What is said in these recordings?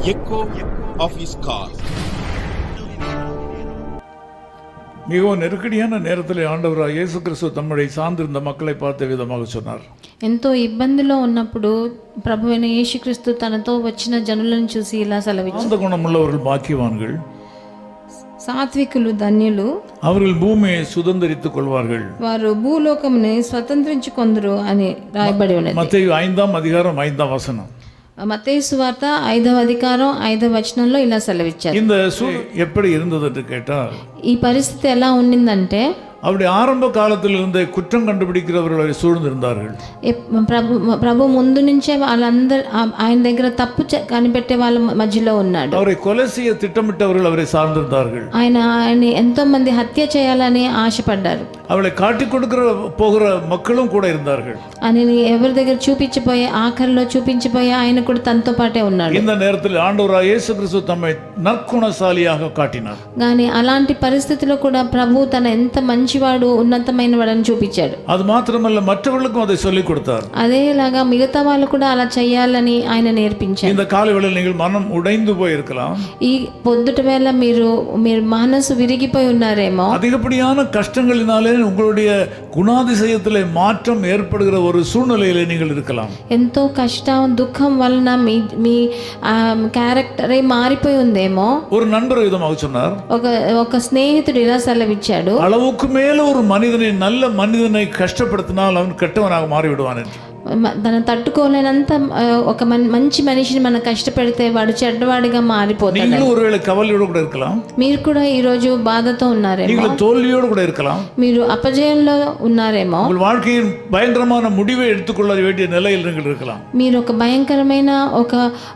echo of his call. மிகவும் நெருக்கடியான நேரத்தில் ஆண்டவராக இயேசு கிறிஸ்து தம்முடைய சார்ந்திருந்த மக்களை பார்த்த விதமாக சொன்னார். ఎంతో ఇబ్బందిలో ఉన్నప్పుడు ప్రభువైన యేసుక్రీస్తు తనతో వచ్చిన జనులను చూసి ఇలా సెలవిచ్చారు. சாந்த குணமுள்ளவர்கள் பாக்கியவான்கள், సాత్వికులు ధన్యులు, அவர்கள் பூமியை சுதந்தரித்துக் கொள்வார்கள். వారు భూలోకముని స్వతంత్రించుకొందురు అని రాయబడి ఉన్నది. மத்தேயு 5ஆம் அதிகாரம் 5ஆம் வசனம். మత్తయి సువార్త 5వ అధికారం 5వ వచనంలో ఇలా సెలవిచ్చారు. இந்த எப்படி இருந்தது என்று கேட்டால், ఈ పరిస్థితి ఎలా ఉండిందంటే அவருடைய ஆரம்ப காலத்தில் இருந்த குற்றம் கண்டுபிடிக்கிறவர்களை சூழ்ந்திருந்தார்கள். ప్రభు ముందు నుంచే వాళ్ళందరూ ఆయన దగ్గర తప్పు కనిపెట్టే వాళ్ళ మధ్యలో ఉన్నాడు. அவரை கொலை செய்ய திட்டமிட்டவர்கள் அவரை சார்ந்திருந்தார்கள். ఆయన ఎంతో మంది హత్య చేయాలని ఆశపడ్డారు. அவளை காட்டிக் கொடுக்கிற போகிற மக்களும் கூட இருந்தார்கள். అని ఎవరి దగ్గర చూపించిపోయే ఆఖరిలో చూపించిపోయే ఆయన కూడా తనతో పాటే ఉన్నాడు. இந்த நேரத்தில் ஆண்டவராக இயேசு கிறிஸ்து தம்மை நற்குணசாலியாக காட்டினார். కానీ అలాంటి పరిస్థితిలో కూడా ప్రభు తన ఎంత మంచివాడు ఉన్నతమైన వాడని చూపించాడు. அது మాత్రమல்ல, మற்றவர்களுக்கும் அதை சொல்லிக் கொடுத்தார். అదేలాగా మిగతా వాళ్ళు కూడా అలా చేయాలని ఆయన నేర్పించారు. இந்த காலைவேளையில் நீங்கள் மனம் உடைந்து போயிருக்கலாம். ఈ పొద్దుట వేళ మీరు మనసు విరిగిపోయి ఉన్నారేమో. அதிகப்படியான கஷ்டங்களினாலே உங்களுடைய குணாதிசயத்திலே மாற்றம் ஏற்படுகிற ஒரு சூழ்நிலையிலே நீங்கள் இருக்கலாம். ఎంతో కష్టం దుఃఖం వలన మీ క్యారెక్టరే మారిపోయి ఉందేమో. ஒரு நண்பர் விதமாக சொன்னார், ఒక స్నేహితుడు ఇలా సెలవిచ్చాడు, அளவுக்கு மேல ஒரு மனிதனை, நல்ல மனிதனை கஷ்டப்படுத்தினால் அவன் கெட்டவனாக மாறிவிடுவான் என்று. తన తట్టుకోలేనంత ఒక మంచి మనిషిని మనం కష్టపెడితే వాడు చెడ్డవాడిగా మారిపోతాడు. நீங்களும் ஒருவேளை கவலையோடு கூட இருக்கலாம். మీరు కూడా ఈ రోజు బాధతో ఉన్నారేమో. நீங்கள் தோல்வியோடு கூட இருக்கலாம். మీరు అపజయంలో ఉన్నారేమో. உங்கள் வாழ்க்கையின் பயங்கரமான முடிவை எடுத்துக்கொள்ள வேண்டிய நிலையில் நீங்கள் இருக்கலாம். మీరు ఒక భయంకరమైన ఒక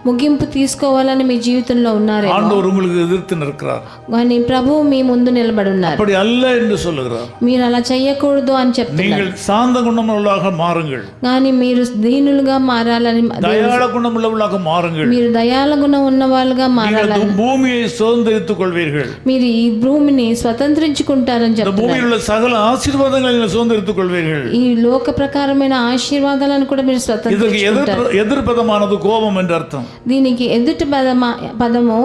ముగింపు తీసుకోవాలని మీ జీవితంలో ఉన్నారేమో. ஆண்டவர் உங்களுக்கு எதிர்த்து நிற்கிறார். కానీ ప్రభువు మీ ముందు నిలబడి ఉన్నారు. அப்படி அல்ல என்று சொல்லுகிறார். మీరు అలా చేయకూడదు అని చెప్తున్నారు. நீங்கள் சாந்த குணமுள்ளவர்களாக மாறுங்கள். కానీ మీరు దీనులుగా మారాలని, దయాళ గుణముள்ளவர்களாக மாறுங்கள். మీరు దయాల గుణం ఉన్న వాళ్ళుగా మారాలని, பூமியை சுதந்தரித்துக் கொள்வீர்கள். మీరు ఈ భూమిని స్వతంత్రించుకుంటారని చెప్తున్నారు. பூமியில் உள்ள சகல ஆசீர்வாதங்களை நீங்கள் சுதந்தரித்துக் கொள்வீர்கள். ఈ లోక ప్రకారమైన ఆశీర్వాదాలను కూడా మీరు స్వతంత్రించుకుంటారు. ఎదుర్పదమానది కోపం என்று అర్థం. దీనికి ఎదుటి పదము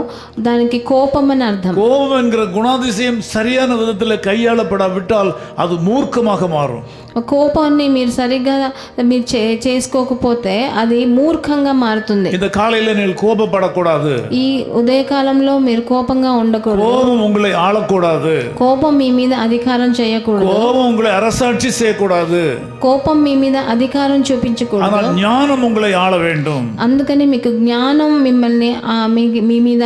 దానికి కోపం అని అర్థం. கோபம் என்கிற குணாதிசயம் சரியான விதத்தில் கையாளப்படாவிட்டால் அது மூர்க்கமாக மாறும். కోపాన్ని మీరు సరిగ్గా మీరు చేసుకోకపోతే అది మూర్ఖంగా మారుతుంది. இந்த காலையில நீங்கள் கோபப்படக்கூடாது. ఈ ఉదయకాలంలో మీరు కోపంగా ఉండకూడదు. கோபம் உங்களை ஆளக்கூடாது. కోపం మీ మీద అధికారం చేయకూడదు. கோபம் உங்களை அரசாட்சி செய்யக்கூடாது. కోపం మీ మీద అధికారం చూపించకూడదు. ஆனால் ஞானம் உங்களை ஆள வேண்டும். అందుకని మీకు జ్ఞానం మిమ్మల్ని మీ మీద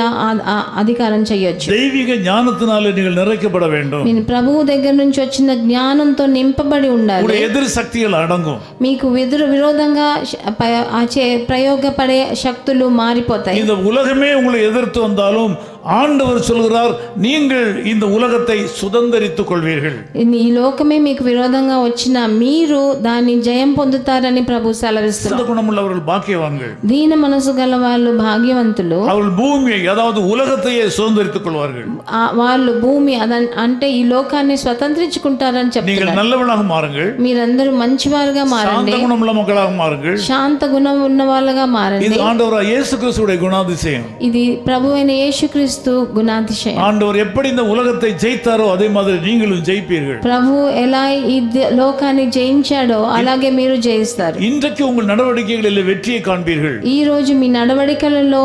అధికారం చేయొచ్చు. தெய்வீக ஞானத்தினாலே நீங்கள் நிறைக்கப்பட வேண்டும். మీరు ప్రభువు దగ్గర నుంచి వచ్చిన జ్ఞానంతో నింపబడి ఉండాలి. எதிர் சக்திகள் அடங்கும். మీకు విరోధంగా ప్రయోగపడే శక్తులు మారిపోతాయి. இந்த உலகமே உங்களை எதிர்த்து வந்தாலும் ஆண்டவர் சொல்கிறார், நீங்கள் இந்த உலகத்தை சுதந்தரித்துக் கொள்வீர்கள். ఈ లోకమే మీకు విరోధంగా వచ్చిన మీరు దాన్ని జయం పొందుతారని ప్రభు సెలవిస్తున్నారు. சாந்த குணமுள்ளவர்கள் பாக்கியவான்கள். దీన మనసు గల వాళ్ళు భాగ్యవంతులు. அவர்கள் பூமியை, அதாவது உலகத்தையே சுதந்தரித்துக் கொள்வார்கள். వాళ్ళు భూమి అంటే ఈ లోకాన్ని స్వతంత్రించుకుంటారని நீங்கள் చెప్తున్నారు. நல்லவர்களாக மாறுங்கள். మీరందరూ మంచివారుగా మారండి. சாந்த குணமுள்ள மக்களாக மாறுங்கள். శాంత గుణం ఉన్న వాళ్ళగా మారండి. இது ஆண்டவராகிய இயேசு கிறிஸ்துவுடைய குணாதிசயம். ఇది ప్రభువైన యేసుక్రీస్తు గుణాతిశయం. ஆண்டவர் எப்படி இந்த உலகத்தை ஜெயித்தாரோ அதே மாதிரி நீங்களும் ஜெயிப்பீர்கள். ప్రభు ఎలా ఈ లోకాన్ని జయించాడో అలాగే మీరు జయిస్తారు. இன்றைக்கு உங்கள் நடவடிக்கைகளில் வெற்றியை காண்பீர்கள். ఈ రోజు మీ నడవడికలలో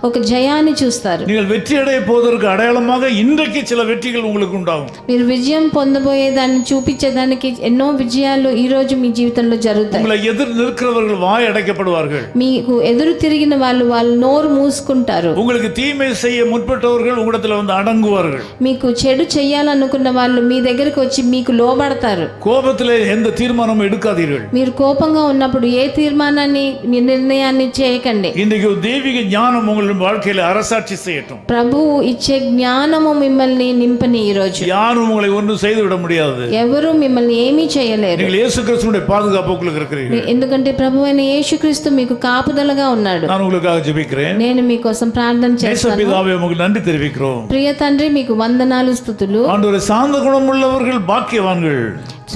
ఒక జయాన్ని చూస్తారు. நீங்கள் வெற்றி அடைய போவதற்கு அடையாளமாக இன்றைக்கு சில வெற்றிகள் உங்களுக்கு உண்டாகும். మీరు విజయం పొందబోయేదాన్ని చూపించేదానికి ఎన్నో విజయాలు ఈ రోజు మీ జీవితంలో జరుగుతాయి. உங்களை எதிர் நிற்கிறவர்கள் வாய் அடைக்கப்படுவார்கள். మీకు ఎదురు తిరిగిన వాళ్ళు నోరు మూసుకుంటారు. உங்களுக்கு தீமை செய்ய முற்பட்டவர்கள் உங்களிடத்தில் வந்து அடங்குவார்கள். మీకు చెడు చేయాలనుకున్న వాళ్ళు మీ దగ్గరికి వచ్చి మీకు లోబడతారు. கோபத்திலே எந்த தீர்மானமும் எடுக்காதீர்கள். మీరు కోపంగా ఉన్నప్పుడు ఏ తీర్మానాన్ని నిర్ణయాన్ని చేయకండి. இன்றைக்கு தெய்வீக ஞானம் உங்கள் வாழ்க்கையில அரசாட்சி செய்யட்டும். ప్రభువు ఇచ్చే జ్ఞానము మిమ్మల్ని నింపని ఈ రోజు. யாரும் உங்களை ஒன்றும் செய்து விட முடியாது. ఎవరు మిమ్మల్ని ఏమీ చేయలేరు. நீங்கள் இயேசு கிறிஸ்துவினுடைய பாதுகாப்புக்குள்ள இருக்கிறீர்கள். ఎందుకంటే ప్రభువైన యేసుక్రీస్తు మీకు కాపుదలగా ఉన్నాడు. நான் உங்களுக்காக ஜெபிக்கிறேன். నేను మీకోసం ప్రార్థన చేస్తాను. பிதாவே, உங்களுக்கு நன்றி தெரிவிக்கிறோம். ప్రియ తండ్రి, మీకు వందనాలు స్తుతులు. ஆண்டவரே, சாந்த குணமுள்ளவர்கள் பாக்கியவான்கள்.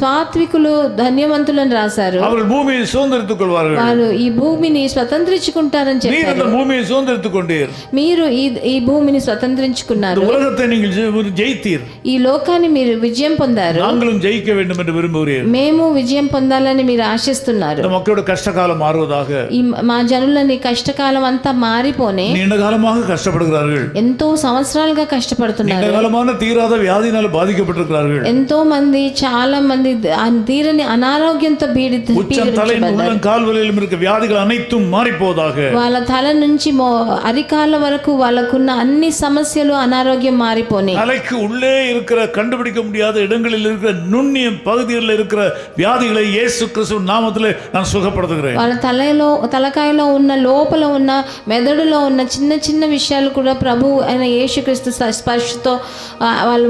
సాత్వికులు ధన్యవంతులని రాశారు. அவர்கள் பூமியை சுதந்தரித்துக் கொள்வார்கள். వాళ్ళు ఈ భూమిని స్వతంత్రించుకుంటారని நீர் చెప్పారు. அந்த பூமியை சுதந்தரித்துக் கொண்டீர். మీరు ఈ భూమిని స్వతంత్రించుకున్నారు. இந்த உலகத்தை நீங்கள் ஜெயித்தீர். ఈ లోకాన్ని మీరు విజయం పొందారు. நாங்களும் ஜெயிக்க வேண்டும் என்று விரும்புகிறீர். మేము విజయం పొందాలని మీరు ఆశిస్తున్నారు. இந்த மக்களோட கஷ்டகாலம் மாறுவதாக. ఈ మా జనులని కష్టకాలం అంతా మారిపోనే நீண்ட காலமாக கஷ்டப்படுகிறார்கள். ఎంతో సంవత్సరాలుగా కష్టపడుతున్నారు. நீண்ட காலமான தீராத வியாதியினால் பாதிக்கப்பட்டிருக்கிறார்கள். ఎంతో మంది చాలా మంది తీరని అనారోగ్యంతో உச்சம் தலை உள்ளம் கால் வரையிலும் இருக்க வியாதிகள் அனைத்தும் மாறி போவதாக. వాళ్ళ తల నుంచి అరికాల వరకు వాళ్ళకున్న అన్ని సమస్యలు అనారోగ్యం మారిపోయి தலைக்கு உள்ளே இருக்கிற கண்டுபிடிக்க முடியாத இடங்களில் இருக்கிற நுண்ணிய பகுதிகளில் இருக்கிற வியாதிகளை இயேசு கிறிஸ்துவின் நாமத்திலே நான் சுகப்படுத்துகிறேன். వాళ్ళ తలకాయలో ఉన్న లోపల ఉన్న మెదడులో ఉన్న చిన్న చిన్న విషయాలు కూడా ప్రభు అయిన యేసుక్రీస్తు స్పర్శతో వాళ్ళు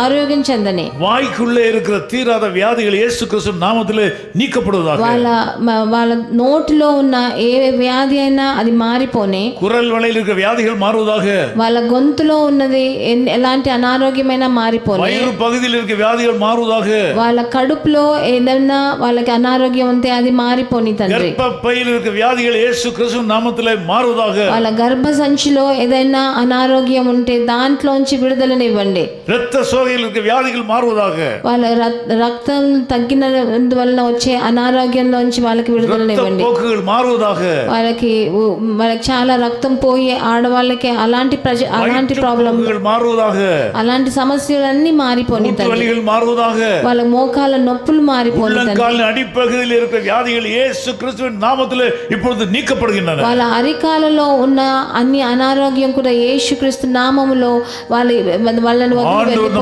ఆరోగ్యం చెందని. வாய்க்குள்ளே இருக்கிற தீராத வியாதிகள் இயேசு கிறிஸ்துவின் நாமத்திலே நீக்கப்படுவதாக. వాళ్ళ నోటిలో ఉన్న ఏ వ్యాధి అయినా అది మారిపోని. குரல் வளையில் இருக்கிற வியாதிகள் மாறுவதாக. వాళ్ళ గొంతులో ఉన్నది ఎలాంటి అనారోగ్యమైనా మారిపోని. வயிறு பகுதியில் இருக்கிற வியாதிகள் மாறுவதாக. వాళ్ళ కడుపులో ఏదైనా వాళ్ళకి అనారోగ్యం ఉంటే అది మారిపోని తండ్రి. గర్భపైயில் இருக்கிற வியாதிகள் இயேசு கிறிஸ்துவின் நாமத்திலே மாறுவதாக. వాళ్ళ గర్భ సంచిలో ఏదైనా అనారోగ్యం ఉంటే దాంట్లోంచి విడుదలనివ్వండి. இரத்த சோகையில் இருக்கிற வியாதிகள் மாறுவதாக. వాళ్ళ రక్తం తగ్గినందువలన వచ్చే అనారోగ్యంలోంచి వాళ్ళకి విడుదలనివ్వండి. పోకుகள் మారువதாக. వాళ్ళకి చాలా రక్తం పోయి ఆడవాళ్ళకి అలాంటి ప్రాబ్లం మారువதாக. అలాంటి సమస్యలన్నీ మారిపోని తండ్రి. మారువதாக. వాళ్ళ మోకాల నొప్పులు మారిపోని తండ్రి. అడిపகுதியில் இருக்கிற வியாதிகள் இயேசு கிறிஸ்துவின் நாமத்திலே இப்பொழுது நீக்கப்படுகின்றன. వాళ్ళ అరికాలలో ఉన్న అన్ని అనారోగ్యం కూడా యేసుక్రీస్తు నామములో వాళ్ళని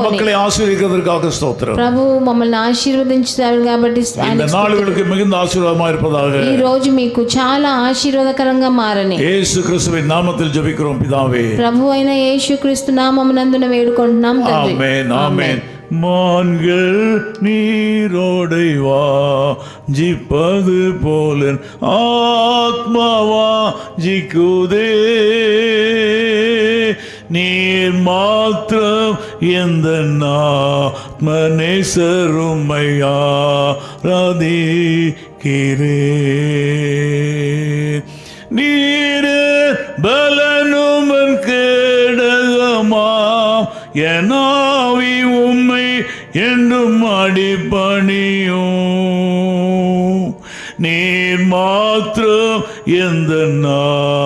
మక్களை ஆசீர்வதிக்கிறதற்காக ஸ்தோத்திரம். ప్రభు మమ్మల్ని ఆశీర్వదించారు కాబట్టి இந்த நாளுகளுக்கு மிகுந்த ஆசீர்வாதமாக இருப்பதாக. ఈ రోజు మీకు చాలా ఆశీర్వాదకరంగా మారని యేసు கிறிஸ்துவின் நாமத்தில் ஜெபிக்கிறோம் பிதாவே. ప్రభు అయిన యేసుక్రీస్తు నామమునందున వేడుకుంటున్నాం తండ్రి. ஆமென் ஆமென். மான்கள் நீரோடை வாஞ்சிப்பது போல ஆத்மாவா ஜிக்குதே. நீர் மாத்திரம் எந்த ஆத்மநேசருமையா ராதிக்கிறே. நீர் பலனுமன் கேடகமாம் எனாவி உம்மை என்றும் அடிபணியும். நீர் மாத்திரம் எந்த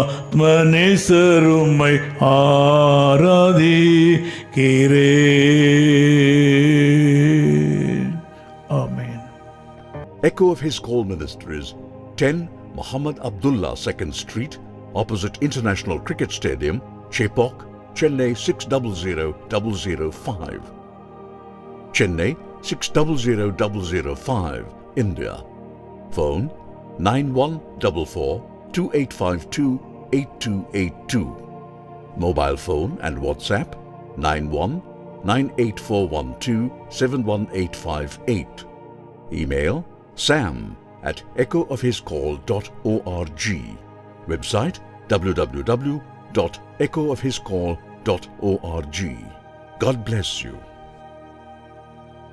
ஆத்மநேசருமை ஆராதிக்கிறே. ஆமென். Echo of His Call Ministries, 10 Muhammad Abdullah 2nd Street, opposite International Cricket Stadium, Chepauk, Chennai 600005. Chennai 600005, India. Phone 9144-2852-8282. Mobile phone and WhatsApp 91-98412-71858. Email sam@echoofhiscall.org. Website www.echoofhiscall.org. God bless you.